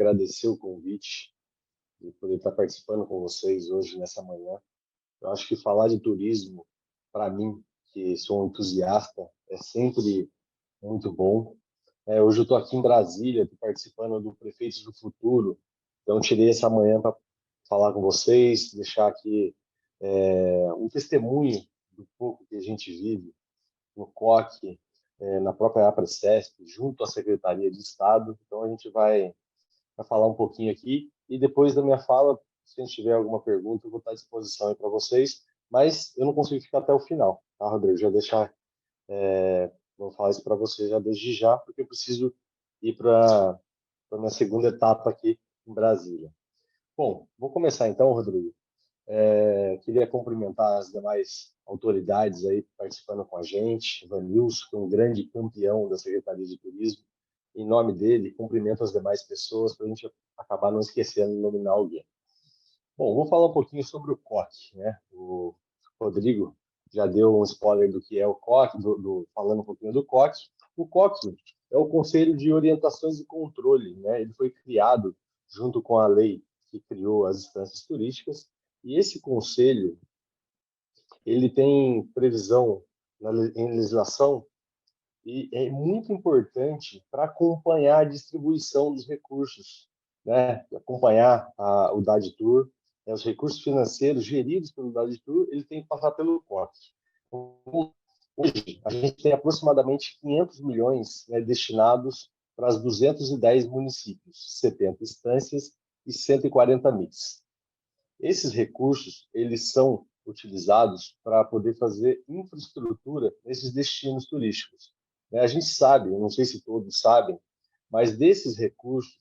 agradecer o convite e poder estar participando com vocês hoje, nessa manhã. Eu acho que falar de turismo, para mim, que sou um entusiasta, é sempre muito bom. Hoje eu estou aqui em Brasília, estou participando do Prefeitos do Futuro, então tirei essa manhã para falar com vocês, deixar aqui um testemunho do pouco que a gente vive no COC, na própria APRECESP, junto à Secretaria de Estado. Então a gente vai falar um pouquinho aqui e depois da minha fala, se a gente tiver alguma pergunta, eu vou estar à disposição aí para vocês, mas eu não consigo ficar até o final, tá, Rodrigo? Já deixar, vou falar isso para você já desde já, porque eu preciso ir para a minha segunda etapa aqui em Brasília. Bom, vou começar então, Rodrigo. Queria cumprimentar as demais autoridades aí participando com a gente, Vanilson, que é um grande campeão da Secretaria de Turismo. Em nome dele, cumprimento as demais pessoas para a gente acabar não esquecendo de nominar alguém. Bom, vou falar um pouquinho sobre o COC, né? O Rodrigo já deu um spoiler do que é o COC, falando um pouquinho do COC. O COC é o Conselho de Orientações e Controle, né? Ele foi criado junto com a lei que criou as instâncias turísticas, e esse conselho ele tem previsão em legislação e é muito importante para acompanhar a distribuição dos recursos, né? Acompanhar o DADTUR, né? Os recursos financeiros geridos pelo DADTUR, ele tem que passar pelo COC. Hoje, a gente tem aproximadamente 500 milhões, né, destinados para os 210 municípios, 70 instâncias e 140 MICs. Esses recursos, eles são utilizados para poder fazer infraestrutura nesses destinos turísticos. A gente sabe, eu não sei se todos sabem, mas desses recursos,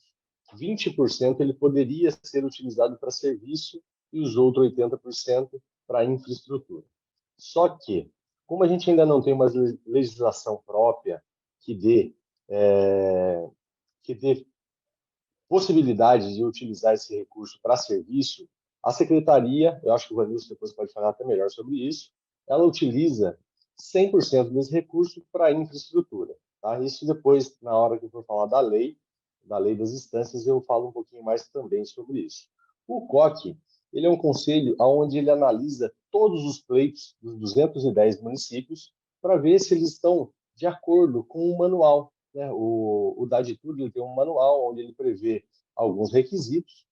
20% ele poderia ser utilizado para serviço e os outros 80% para infraestrutura. Só que, como a gente ainda não tem uma legislação própria que dê, que dê possibilidade de utilizar esse recurso para serviço, a secretaria, eu acho que o Vanilson depois pode falar até melhor sobre isso, ela utiliza 100% desse recurso para infraestrutura. Tá? Isso depois, na hora que eu for falar da lei das instâncias, eu falo um pouquinho mais também sobre isso. O COC, ele é um conselho onde ele analisa todos os pleitos dos 210 municípios para ver se eles estão de acordo com o manual, né? O DADTUR ele tem um manual onde ele prevê alguns requisitos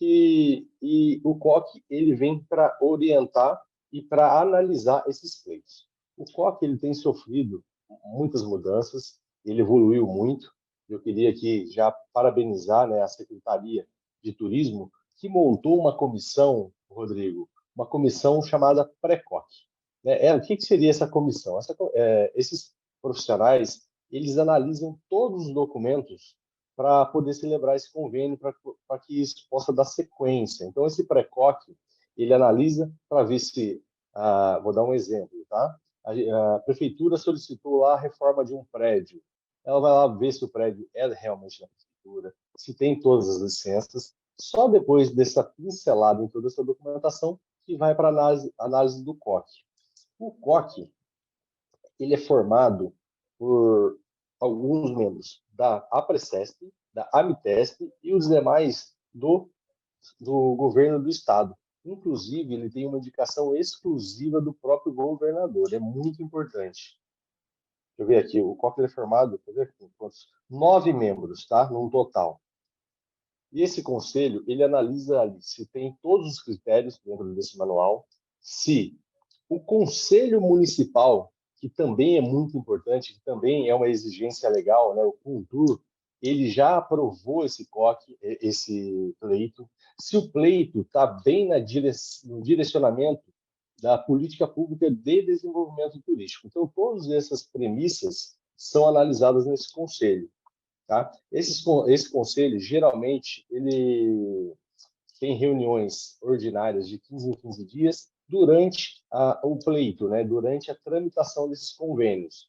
e o COC ele vem para orientar e para analisar esses pleitos. O COC ele tem sofrido muitas mudanças, ele evoluiu muito. Eu queria aqui já parabenizar, né, a Secretaria de Turismo, que montou uma comissão, Rodrigo, uma comissão chamada Pré-COC. O que seria essa comissão? Esses profissionais eles analisam todos os documentos para poder celebrar esse convênio, para que isso possa dar sequência. Então, esse pré-COC, ele analisa para ver se, vou dar um exemplo, tá? A prefeitura solicitou lá a reforma de um prédio. Ela vai lá ver se o prédio é realmente da prefeitura, se tem todas as licenças. Só depois dessa pincelada em toda essa documentação que vai para a análise do COC. O COC, ele é formado por alguns membros da APRECESP, da AMITESP e os demais do governo do estado. Inclusive, ele tem uma indicação exclusiva do próprio governador. É muito importante. Deixa eu ver aqui. O COC é formado, deixa eu ver aqui, quantos? 9 membros, tá? Num total. E esse conselho, ele analisa ali se tem todos os critérios dentro desse manual, se o conselho municipal, que também é muito importante, que também é uma exigência legal, né? O CONTUR, ele já aprovou esse COC, esse pleito. Se o pleito está bem no direcionamento da política pública de desenvolvimento turístico. Então, todas essas premissas são analisadas nesse conselho. Tá? Esse conselho, geralmente, ele tem reuniões ordinárias de 15 em 15 dias durante o pleito, né? Durante a tramitação desses convênios.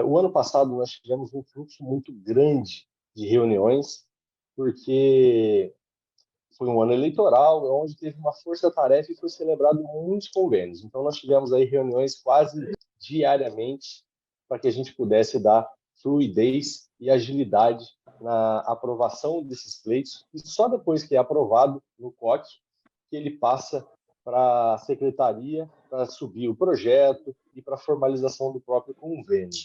O ano passado, nós tivemos um fluxo muito grande de reuniões, porque foi um ano eleitoral, onde teve uma força-tarefa e foi celebrado muitos convênios. Então, nós tivemos aí reuniões quase diariamente para que a gente pudesse dar fluidez e agilidade na aprovação desses pleitos, e só depois que é aprovado no COC, que ele passa para a secretaria para subir o projeto e para a formalização do próprio convênio.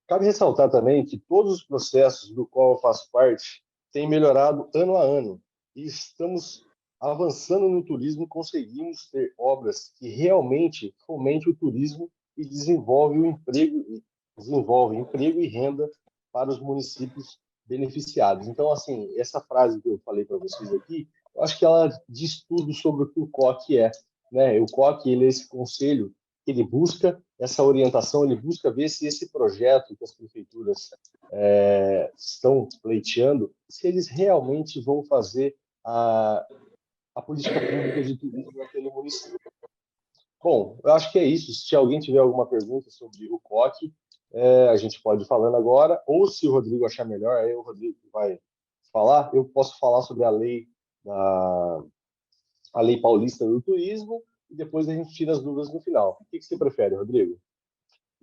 Cabe ressaltar também que todos os processos do qual eu faço parte têm melhorado ano a ano, e estamos avançando no turismo, conseguimos ter obras que realmente fomentem o turismo e desenvolvem emprego e renda para os municípios beneficiados. Então, assim, essa frase que eu falei para vocês aqui, eu acho que ela diz tudo sobre o que o COC é, né? O COC, ele é esse conselho que ele busca essa orientação, ele busca ver se esse projeto que as prefeituras estão pleiteando, se eles realmente vão fazer a política pública de turismo naquele município. Bom, eu acho que é isso. Se alguém tiver alguma pergunta sobre o COC, a gente pode ir falando agora, ou se o Rodrigo achar melhor, aí o Rodrigo vai falar, eu posso falar sobre a lei paulista do turismo, e depois a gente tira as dúvidas no final. O que você prefere, Rodrigo?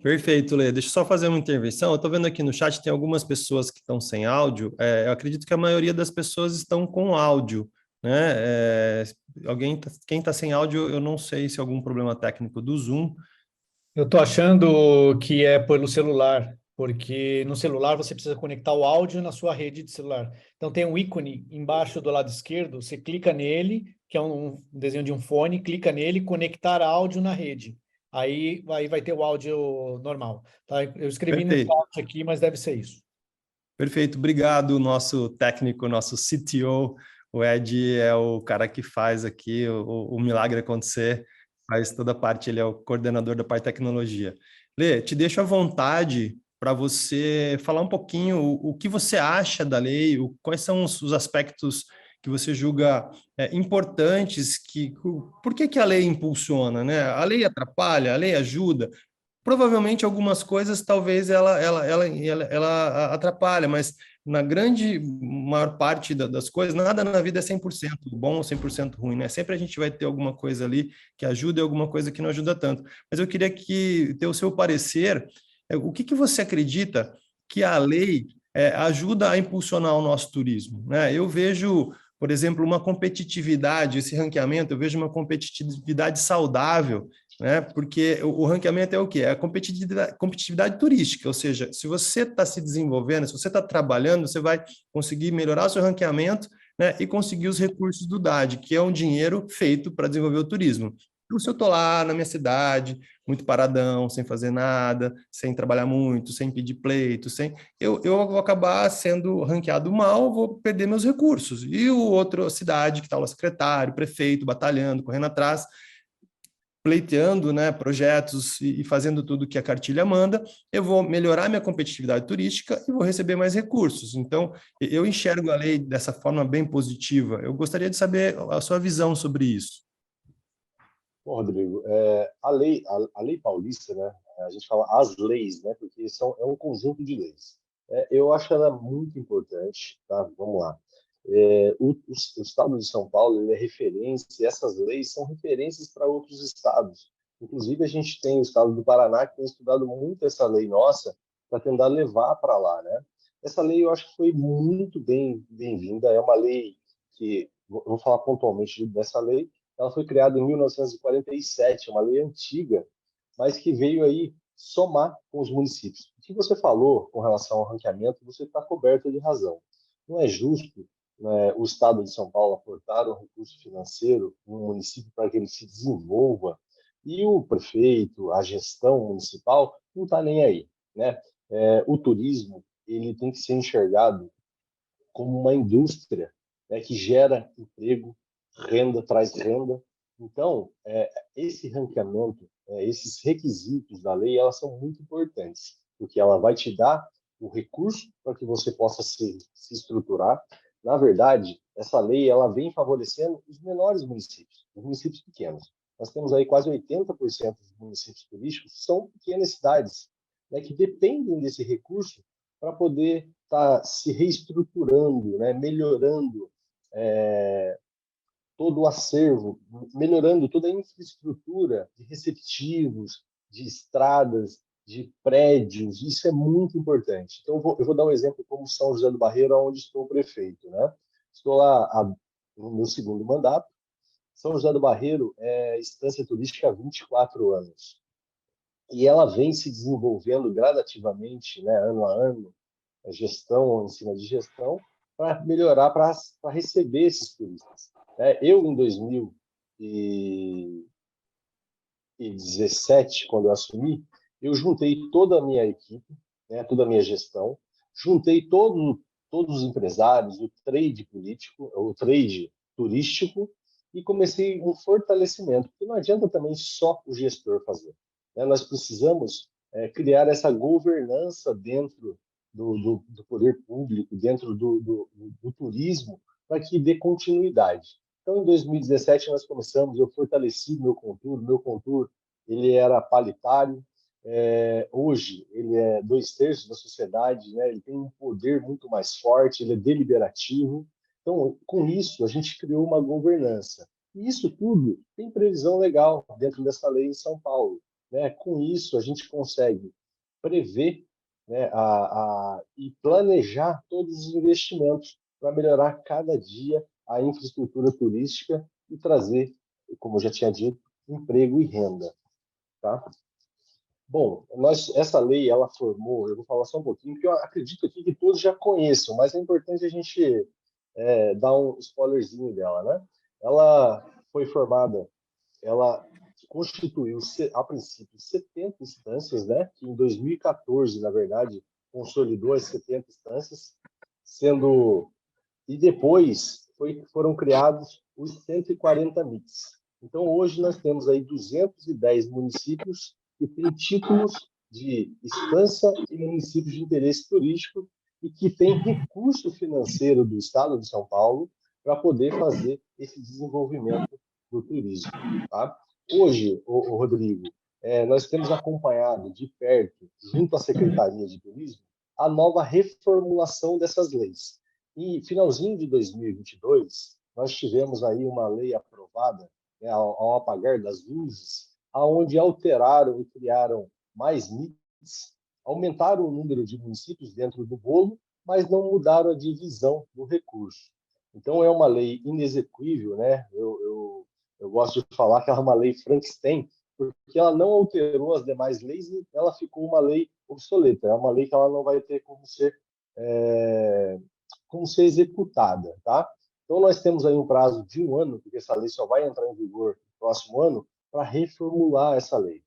Perfeito, Lê. Deixa eu só fazer uma intervenção. Eu estou vendo aqui no chat, tem algumas pessoas que estão sem áudio. Eu acredito que a maioria das pessoas estão com áudio, né? Quem está sem áudio, eu não sei se é algum problema técnico do Zoom. Eu estou achando que é pelo celular, porque no celular você precisa conectar o áudio na sua rede de celular. Então tem um ícone embaixo do lado esquerdo, você clica nele, que é um desenho de um fone, clica nele, conectar áudio na rede. Aí vai ter o áudio normal. Tá? Eu escrevi no chat aqui, mas deve ser isso. Perfeito, obrigado, nosso técnico, nosso CTO. O Ed é o cara que faz aqui o milagre acontecer, faz toda a parte, ele é o coordenador da parte de tecnologia. Lê, te deixo à vontade para você falar um pouquinho o que você acha da lei, quais são os aspectos que você julga importantes, por que a lei impulsiona, né? A lei atrapalha, a lei ajuda? Provavelmente algumas coisas talvez ela atrapalha, mas na grande maior parte das coisas, nada na vida é 100% bom ou 100% ruim, né? Sempre a gente vai ter alguma coisa ali que ajuda e alguma coisa que não ajuda tanto. Mas eu queria ter o seu parecer, o que você acredita que a lei ajuda a impulsionar o nosso turismo, né? Eu vejo, por exemplo, uma competitividade, esse ranqueamento, eu vejo uma competitividade saudável, né? Porque o ranqueamento é o quê? É a competitividade turística, ou seja, se você está se desenvolvendo, se você está trabalhando, você vai conseguir melhorar o seu ranqueamento, né? E conseguir os recursos do DAD, que é um dinheiro feito para desenvolver o turismo. Então, se eu estou lá na minha cidade, muito paradão, sem fazer nada, sem trabalhar muito, sem pedir pleito, eu vou acabar sendo ranqueado mal, vou perder meus recursos. E o outro cidade que está lá, secretário, prefeito, batalhando, correndo atrás, pleiteando, né, projetos e fazendo tudo que a cartilha manda, eu vou melhorar minha competitividade turística e vou receber mais recursos. Então, eu enxergo a lei dessa forma bem positiva. Eu gostaria de saber a sua visão sobre isso. Bom, Rodrigo, a lei paulista, né, a gente fala as leis, né, porque é um conjunto de leis. Eu acho ela muito importante, tá? Vamos lá. O estado de São Paulo ele é referência, e essas leis são referências para outros estados. Inclusive, a gente tem o estado do Paraná que tem estudado muito essa lei nossa para tentar levar para lá, né? Essa lei eu acho que foi muito bem-vinda, é uma lei que, vou falar pontualmente dessa lei, ela foi criada em 1947, é uma lei antiga, mas que veio aí somar com os municípios. O que você falou com relação ao ranqueamento, você está coberto de razão. Não é justo, né, o Estado de São Paulo aportar um recurso financeiro no município para que ele se desenvolva e o prefeito, a gestão municipal, não está nem aí, né? O turismo ele tem que ser enxergado como uma indústria, né, que gera emprego, renda, traz renda. Então, esse ranqueamento, esses requisitos da lei, elas são muito importantes, porque ela vai te dar o recurso para que você possa se estruturar. Na verdade, essa lei ela vem favorecendo os menores municípios, os municípios pequenos. Nós temos aí quase 80% dos municípios turísticos que são pequenas cidades, né, que dependem desse recurso para poder estar se reestruturando, né, melhorando todo o acervo, melhorando toda a infraestrutura de receptivos, de estradas, de prédios, isso é muito importante. Então, eu vou dar um exemplo como São José do Barreiro, onde estou prefeito, né? Estou lá no meu segundo mandato. São José do Barreiro é instância turística há 24 anos. E ela vem se desenvolvendo gradativamente, né, ano a ano, a gestão em cima de gestão, para melhorar, para receber esses turistas. Eu, em 2017, quando eu assumi, eu juntei toda a minha equipe, né, toda a minha gestão, juntei todos os empresários, o trade político, o trade turístico, e comecei um fortalecimento, porque não adianta também só o gestor fazer. Né? Nós precisamos criar essa governança dentro do poder público, dentro do turismo, para que dê continuidade. Então, em 2017, nós começamos, eu fortaleci meu contour, ele era palitário, hoje ele é 2/3 da sociedade, né? Ele tem um poder muito mais forte, ele é deliberativo. Então, com isso, a gente criou uma governança. E isso tudo tem previsão legal dentro dessa lei em São Paulo. Né? Com isso, a gente consegue prever, né, e planejar todos os investimentos para melhorar cada dia a infraestrutura turística e trazer, como eu já tinha dito, emprego e renda. Tá? Bom, essa lei, ela formou, eu vou falar só um pouquinho, porque eu acredito aqui que todos já conheçam, mas é importante a gente dar um spoilerzinho dela, né? Ela foi formada, ela constituiu, a princípio, 70 instâncias, né? Que em 2014, na verdade, consolidou as 70 instâncias, sendo... E depois foram criados os 140 MITs. Então, hoje nós temos aí 210 municípios que têm títulos de instância e municípios de interesse turístico e que têm recurso financeiro do Estado de São Paulo para poder fazer esse desenvolvimento do turismo. Tá? Hoje, Rodrigo, nós temos acompanhado de perto, junto à Secretaria de Turismo, a nova reformulação dessas leis. E finalzinho de 2022, nós tivemos aí uma lei aprovada, né, ao apagar das luzes, aonde alteraram e criaram mais MITs, aumentaram o número de municípios dentro do bolo, mas não mudaram a divisão do recurso. Então, é uma lei inexequível, né? Eu gosto de falar que ela é uma lei Frankenstein, porque ela não alterou as demais leis e ela ficou uma lei obsoleta. É uma lei que ela não vai ter como ser executada, tá? Então, nós temos aí um prazo de 1 ano, porque essa lei só vai entrar em vigor no próximo ano, para reformular essa lei.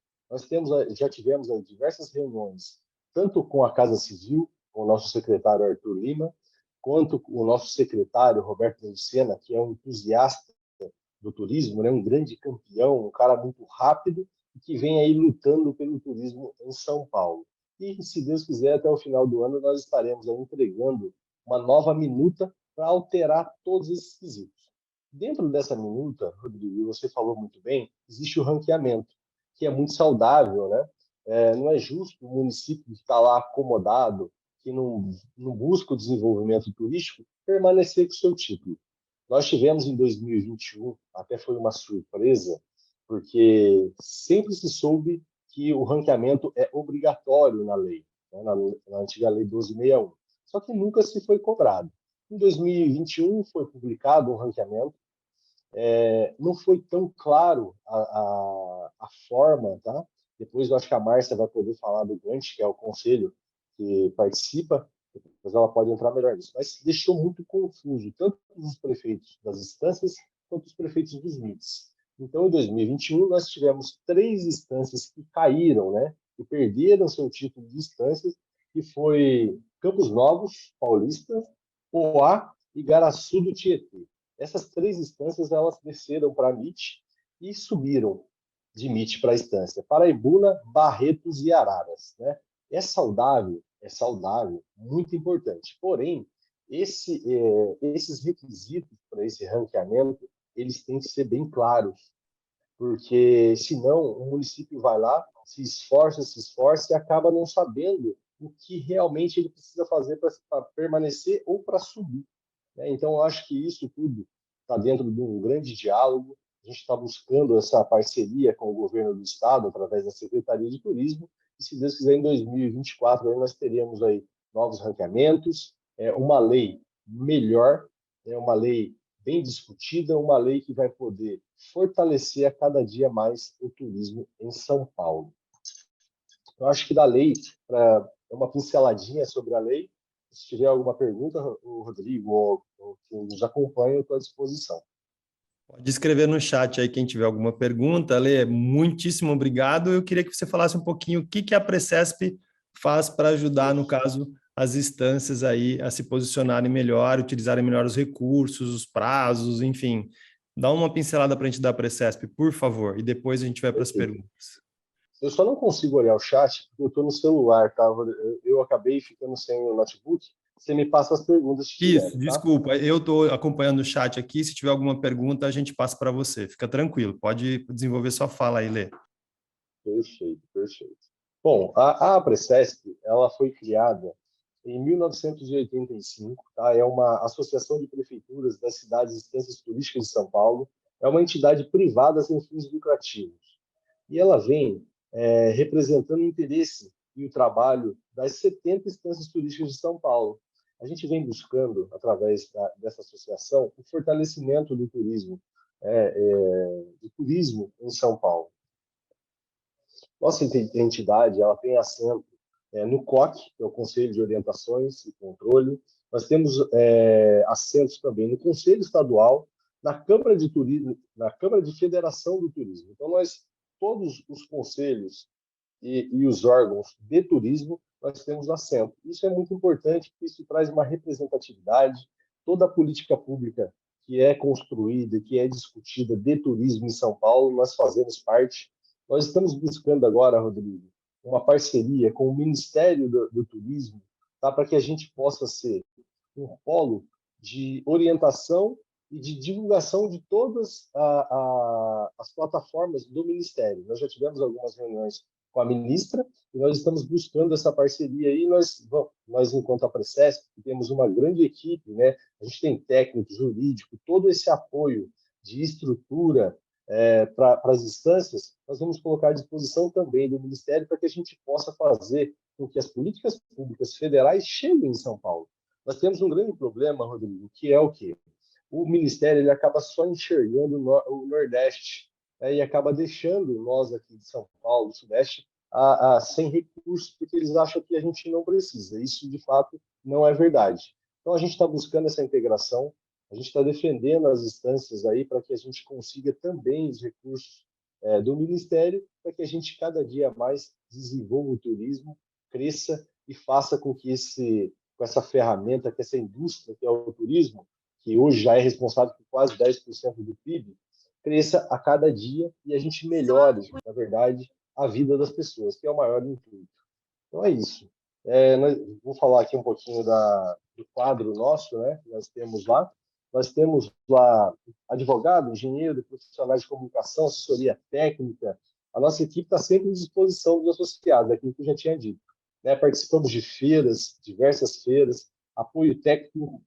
Já tivemos diversas reuniões, tanto com a Casa Civil, com o nosso secretário Arthur Lima, quanto com o nosso secretário Roberto Medicena, que é um entusiasta do turismo, né? Um grande campeão, um cara muito rápido, e que vem aí lutando pelo turismo em São Paulo. E, se Deus quiser, até o final do ano, nós estaremos aí entregando uma nova minuta para alterar todos esses quesitos. Dentro dessa minuta, Rodrigo, você falou muito bem, existe o ranqueamento, que é muito saudável, né? Não é justo o município que está lá acomodado, que não busca o desenvolvimento turístico, permanecer com o seu título. Nós tivemos em 2021, até foi uma surpresa, porque sempre se soube que o ranqueamento é obrigatório na lei, né? na antiga Lei 1261. Só que nunca se foi cobrado. Em 2021 foi publicado um ranqueamento, não foi tão claro a forma, tá? Depois eu acho que a Márcia vai poder falar do Gantt, que é o conselho que participa, depois ela pode entrar melhor nisso. Mas deixou muito confuso, tanto os prefeitos das instâncias quanto os prefeitos dos MITs. Então, em 2021, nós tivemos 3 instâncias que caíram, né? Que perderam seu título de instâncias, que foi Campos Novos, Paulista, Poá e Garaçu do Tietê. Essas 3 instâncias elas desceram para a MIT e subiram de MIT para a instância. Paraibuna, Barretos e Araras. Né? É saudável, muito importante. Porém, esses requisitos para esse ranqueamento, eles têm que ser bem claros, porque senão o município vai lá, se esforça e acaba não sabendo o que realmente ele precisa fazer para permanecer ou para subir. Né? Então, eu acho que isso tudo está dentro de um grande diálogo. A gente está buscando essa parceria com o governo do Estado, através da Secretaria de Turismo, e se Deus quiser, em 2024 aí nós teremos aí novos ranqueamentos, uma lei melhor, uma lei bem discutida, uma lei que vai poder fortalecer a cada dia mais o turismo em São Paulo. Eu acho que da lei, uma pinceladinha sobre a lei, se tiver alguma pergunta, o Rodrigo ou quem nos acompanha, eu estou à disposição. Pode escrever no chat aí quem tiver alguma pergunta. Lê, muitíssimo obrigado. Eu queria que você falasse um pouquinho o que a Precesp faz para ajudar, no caso, as instâncias aí a se posicionarem melhor, utilizarem melhor os recursos, os prazos, enfim. Dá uma pincelada para a gente da Precesp, por favor, e depois a gente vai para as perguntas. Eu só não consigo olhar o chat porque eu estou no celular, tá? Eu acabei ficando sem o notebook. Você me passa as perguntas que tiver, Isso, tá? desculpa, eu estou acompanhando o chat aqui, se tiver alguma pergunta, a gente passa para você. Fica tranquilo, pode desenvolver sua fala aí, Lê. Perfeito, perfeito. Bom, a Precesp, ela foi criada em 1985, tá? É uma associação de prefeituras das cidades e instâncias turísticas de São Paulo. É uma entidade privada sem fins lucrativos. E ela vem representando o interesse e o trabalho das 70 instâncias turísticas de São Paulo. A gente vem buscando, através dessa associação, o fortalecimento do turismo em São Paulo. Nossa entidade ela tem assento no COC, que é o Conselho de Orientações e Controle. Nós temos assentos também no Conselho Estadual, na Câmara de Turismo, na Câmara de Federação do Turismo. Então, todos os conselhos e os órgãos de turismo, nós temos assento. Isso é muito importante, porque isso traz uma representatividade. Toda a política pública que é construída, que é discutida de turismo em São Paulo, nós fazemos parte. Nós estamos buscando agora, Rodrigo, uma parceria com o Ministério do Turismo, tá? Para que a gente possa ser um polo de orientação e de divulgação de todas as plataformas do Ministério. Nós já tivemos algumas reuniões com a ministra e nós estamos buscando essa parceria aí. Nós enquanto a Precesp, temos uma grande equipe, né? A gente tem técnico, jurídico, todo esse apoio de estrutura para as instâncias, nós vamos colocar à disposição também do Ministério para que a gente possa fazer com que as políticas públicas federais cheguem em São Paulo. Nós temos um grande problema, Rodrigo, que é o quê? O Ministério ele acaba só enxergando o Nordeste, e acaba deixando nós aqui de São Paulo, do Sudeste, sem recursos, porque eles acham que a gente não precisa. Isso, de fato, não é verdade. Então, a gente está buscando essa integração, a gente está defendendo as instâncias aí para que a gente consiga também os recursos do Ministério, para que a gente cada dia mais desenvolva o turismo, cresça e faça com que com essa ferramenta, que essa indústria que é o turismo, que hoje já é responsável por quase 10% do PIB, cresça a cada dia e a gente melhore, na verdade, a vida das pessoas, que é o maior intuito. Então é isso. Vou falar aqui um pouquinho do quadro nosso, né? Nós temos lá advogado, engenheiro, profissionais de comunicação, assessoria técnica. A nossa equipe está sempre à disposição dos associados, aquilo que eu já tinha dito. Né? Participamos de feiras, diversas feiras, apoio técnico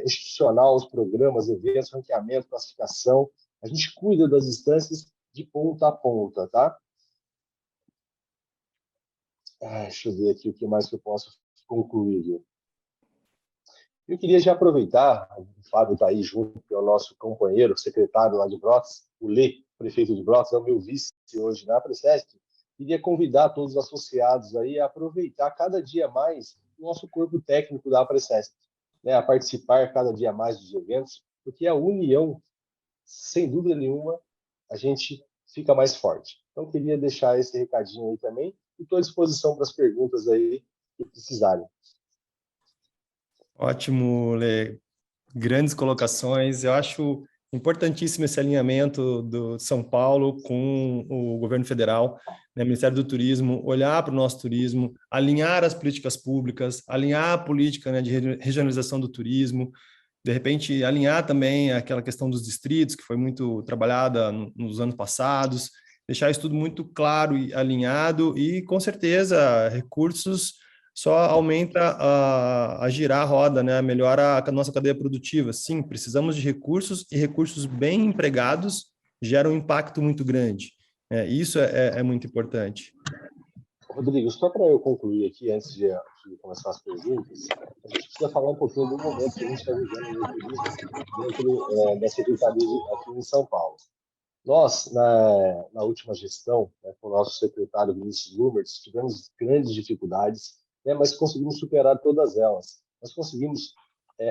institucional aos programas, eventos, ranqueamento, classificação. A gente cuida das instâncias de ponta a ponta, tá? Deixa eu ver aqui o que mais que eu posso concluir. Eu queria já aproveitar, o Fábio está aí junto, que é o nosso companheiro, secretário lá de Brotas, o Lê, prefeito de Brotas, é o meu vice hoje na Precesp. Queria convidar todos os associados aí a aproveitar cada dia mais o nosso corpo técnico da Precesp, né, a participar cada dia mais dos eventos, porque a união, sem dúvida nenhuma, a gente fica mais forte. Então, queria deixar esse recadinho aí também e estou à disposição para as perguntas aí que precisarem. Ótimo, Lê. Grandes colocações. Eu acho importantíssimo esse alinhamento do São Paulo com o governo federal, né, Ministério do Turismo, olhar para o nosso turismo, alinhar as políticas públicas, alinhar a política, né, de regionalização do turismo, de repente alinhar também aquela questão dos distritos, que foi muito trabalhada nos anos passados, deixar isso tudo muito claro e alinhado e, com certeza, recursos só aumenta a girar a roda, né? Melhora a nossa cadeia produtiva. Sim, precisamos de recursos e recursos bem empregados geram um impacto muito grande. Isso é muito importante. Rodrigo, só para eu concluir aqui, antes de começar as perguntas, a gente precisa falar um pouquinho do momento que a gente está vivendo no turismo dentro da Secretaria aqui em São Paulo. Nós, na última gestão, né, com o nosso secretário Vinícius Lumertz, tivemos grandes dificuldades, né, mas conseguimos superar todas elas. Nós conseguimos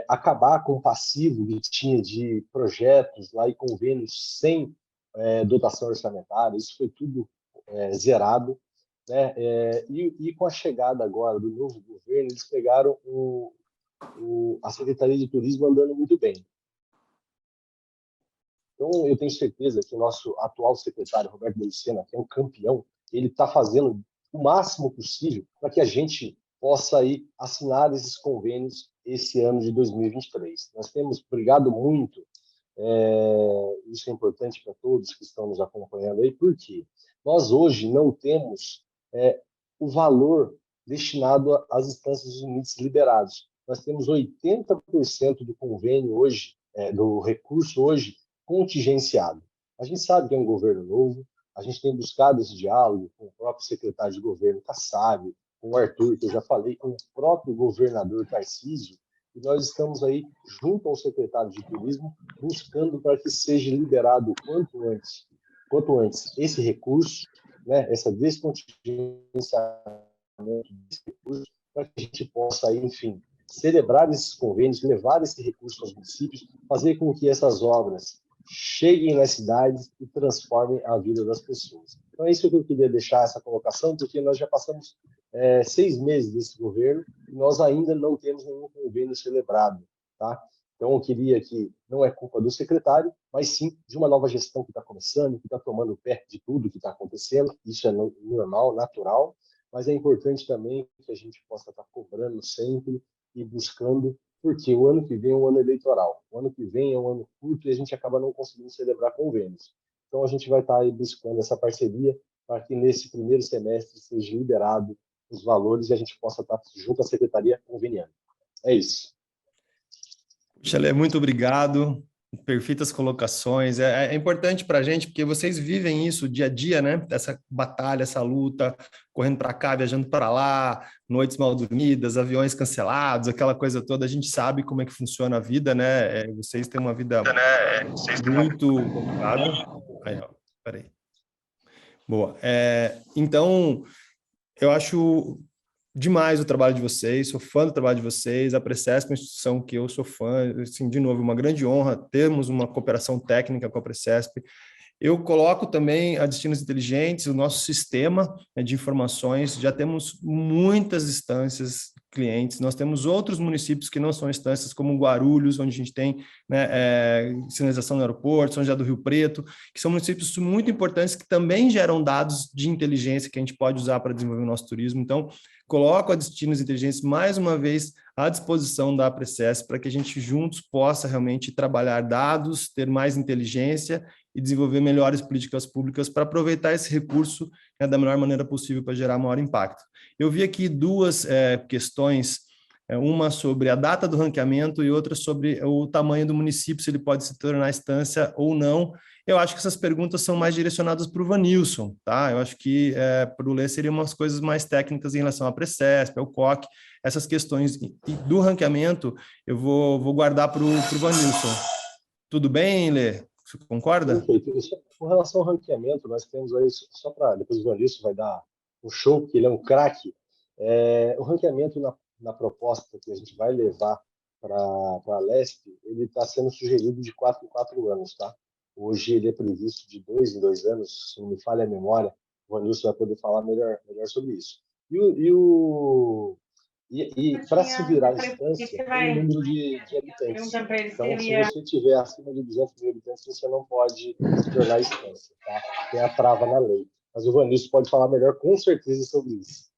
acabar com o passivo que tinha de projetos lá e convênios sem dotação orçamentária. Isso foi tudo zerado, né? E com a chegada agora do novo governo, eles pegaram a Secretaria de Turismo andando muito bem. Então, eu tenho certeza que o nosso atual secretário, Roberto de Lucena, que é um campeão, ele está fazendo o máximo possível para que a gente possa aí assinar esses convênios esse ano de 2023. Nós temos brigado muito, isso é importante para todos que estão nos acompanhando aí, porque nós hoje não temos o valor destinado às instâncias dos limites liberados. Nós temos 80% do convênio hoje, do recurso hoje, contingenciado. A gente sabe que é um governo novo, a gente tem buscado esse diálogo com o próprio secretário de governo, Kassab, com o Arthur, que eu já falei, com o próprio governador Tarcísio, e nós estamos aí, junto ao secretário de turismo, buscando para que seja liberado quanto antes esse recurso, né, essa descontingenciamento desse recurso, para que a gente possa aí, enfim, celebrar esses convênios, levar esse recurso aos municípios, fazer com que essas obras cheguem nas cidades e transformem a vida das pessoas. Então é isso que eu queria deixar essa colocação, porque nós já passamos 6 meses desse governo e nós ainda não temos nenhum convênio celebrado, tá? Então eu queria que não é culpa do secretário, mas sim de uma nova gestão que está começando, que está tomando pé de tudo que está acontecendo. Isso é normal, natural, mas é importante também que a gente possa estar cobrando sempre e buscando, porque o ano que vem é um ano eleitoral. O ano que vem é um ano curto e a gente acaba não conseguindo celebrar convênios. Então, a gente vai estar aí buscando essa parceria para que nesse primeiro semestre seja liberado os valores e a gente possa estar junto à secretaria conveniando. É isso. Xalê, muito obrigado. Perfeitas colocações. É importante para a gente, porque vocês vivem isso dia a dia, né? Essa batalha, essa luta, correndo para cá, viajando para lá, noites mal dormidas, aviões cancelados, aquela coisa toda. A gente sabe como é que funciona a vida, né? Vocês têm uma vida muito ocupada. Aí, ó, peraí. Boa. Então, eu acho demais o trabalho de vocês, sou fã do trabalho de vocês, a Precesp é uma instituição que eu sou fã, assim, de novo, uma grande honra termos uma cooperação técnica com a Precesp. Eu coloco também a Destinos Inteligentes, o nosso sistema de informações, já temos muitas instâncias clientes, nós temos outros municípios que não são instâncias, como Guarulhos, onde a gente tem, né, sinalização no aeroporto, São José do Rio Preto, que são municípios muito importantes que também geram dados de inteligência que a gente pode usar para desenvolver o nosso turismo. Então, coloco a Destinos Inteligentes mais uma vez à disposição da Precesp para que a gente juntos possa realmente trabalhar dados, ter mais inteligência e desenvolver melhores políticas públicas para aproveitar esse recurso, né, da melhor maneira possível para gerar maior impacto. Eu vi aqui duas questões, uma sobre a data do ranqueamento e outra sobre o tamanho do município, se ele pode se tornar instância ou não. Eu acho que essas perguntas são mais direcionadas para o Vanilson, tá? Eu acho que para o Lê seriam umas coisas mais técnicas em relação à Precesp, ao COC, essas questões do ranqueamento eu vou guardar para o Vanilson. Tudo bem, Lê? Você concorda? Perfeito. Com relação ao ranqueamento, nós temos aí, só para depois o Vanilson vai dar um show, porque ele é um craque. O ranqueamento na proposta que a gente vai levar para a Lesp, ele está sendo sugerido de 4 em 4 anos, tá? Hoje ele é previsto de 2 em 2 anos, se não me falha a memória, o Vanilson vai poder falar melhor sobre isso. E para se virar instância, tem um número de habitantes. Então, se você tiver acima de 200 mil habitantes, você não pode se tornar instância, tá? Tem a trava na lei. Mas o Vanilson pode falar melhor, com certeza, sobre isso.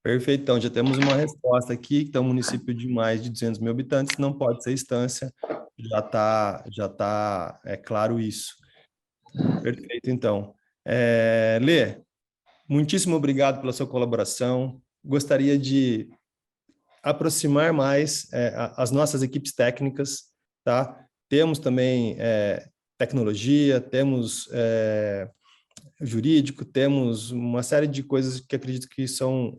Perfeito, então já temos uma resposta aqui, que é um município de mais de 200 mil habitantes, não pode ser instância, já tá claro isso. Perfeito, então. Lê, muitíssimo obrigado pela sua colaboração. Gostaria de aproximar mais as nossas equipes técnicas, tá? Temos também tecnologia, temos jurídico, temos uma série de coisas que acredito que são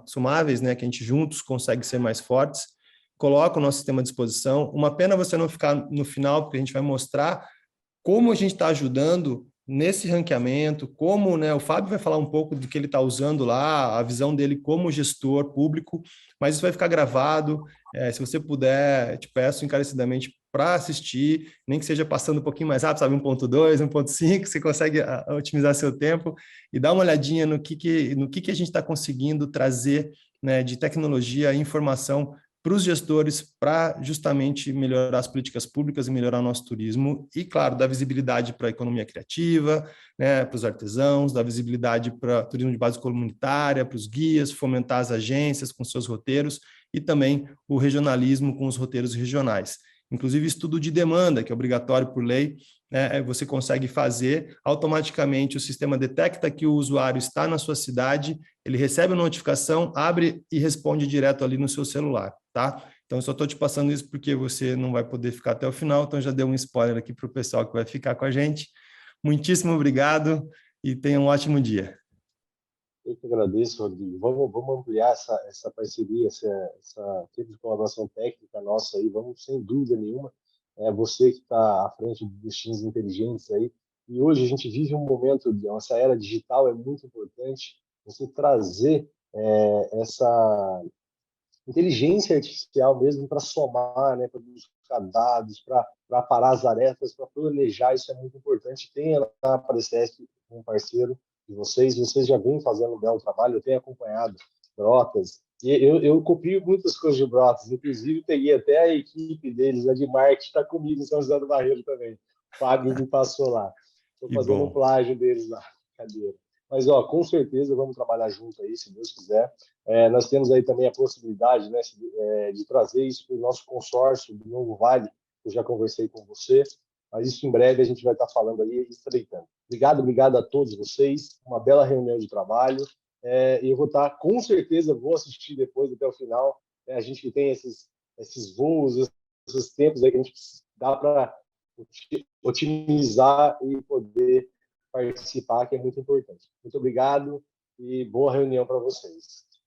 somáveis, né, que a gente juntos consegue ser mais fortes. Coloca o nosso sistema à disposição. Uma pena você não ficar no final, porque a gente vai mostrar como a gente está ajudando nesse ranqueamento, como, né, o Fábio vai falar um pouco do que ele está usando lá, a visão dele como gestor público, mas isso vai ficar gravado. Se você puder, te peço encarecidamente para assistir, nem que seja passando um pouquinho mais rápido, sabe, 1.2, 1.5, você consegue otimizar seu tempo e dar uma olhadinha no que a gente está conseguindo trazer, né, de tecnologia e informação para os gestores, para justamente melhorar as políticas públicas e melhorar o nosso turismo e, claro, dar visibilidade para a economia criativa, né, para os artesãos, dar visibilidade para o turismo de base comunitária, para os guias, fomentar as agências com seus roteiros e também o regionalismo com os roteiros regionais. Inclusive, estudo de demanda, que é obrigatório por lei, né, você consegue fazer automaticamente, o sistema detecta que o usuário está na sua cidade, ele recebe a notificação, abre e responde direto ali no seu celular, tá? Então, eu só estou te passando isso porque você não vai poder ficar até o final, então já dei um spoiler aqui para o pessoal que vai ficar com a gente. Muitíssimo obrigado e tenha um ótimo dia. Eu que agradeço, Rodrigo. Vamos ampliar essa parceria, essa tipo de colaboração técnica nossa aí, vamos, sem dúvida nenhuma. Você que está à frente dos times inteligentes aí. E hoje a gente vive um momento, essa era digital é muito importante, você trazer essa inteligência artificial mesmo para somar, né, para buscar dados, para parar as tarefas, para planejar, isso é muito importante. Tenha na Aparecesc um parceiro de vocês já vêm fazendo um belo trabalho, eu tenho acompanhado Brotas, e eu copio muitas coisas de Brotas, inclusive peguei até a equipe deles, a de marketing, está comigo em São José do Barreiro também. O Fábio me passou lá. Estou fazendo um plágio deles lá, cadeira. Mas, com certeza vamos trabalhar junto aí, se Deus quiser. Nós temos aí também a possibilidade, né, de trazer isso para o nosso consórcio do Novo Vale, que eu já conversei com você, mas isso em breve a gente vai estar falando aí, estreitando. Obrigado a todos vocês, uma bela reunião de trabalho, e eu vou estar, com certeza, vou assistir depois até o final, a gente que tem esses voos, esses tempos aí que a gente dá para otimizar e poder participar, que é muito importante. Muito obrigado e boa reunião para vocês.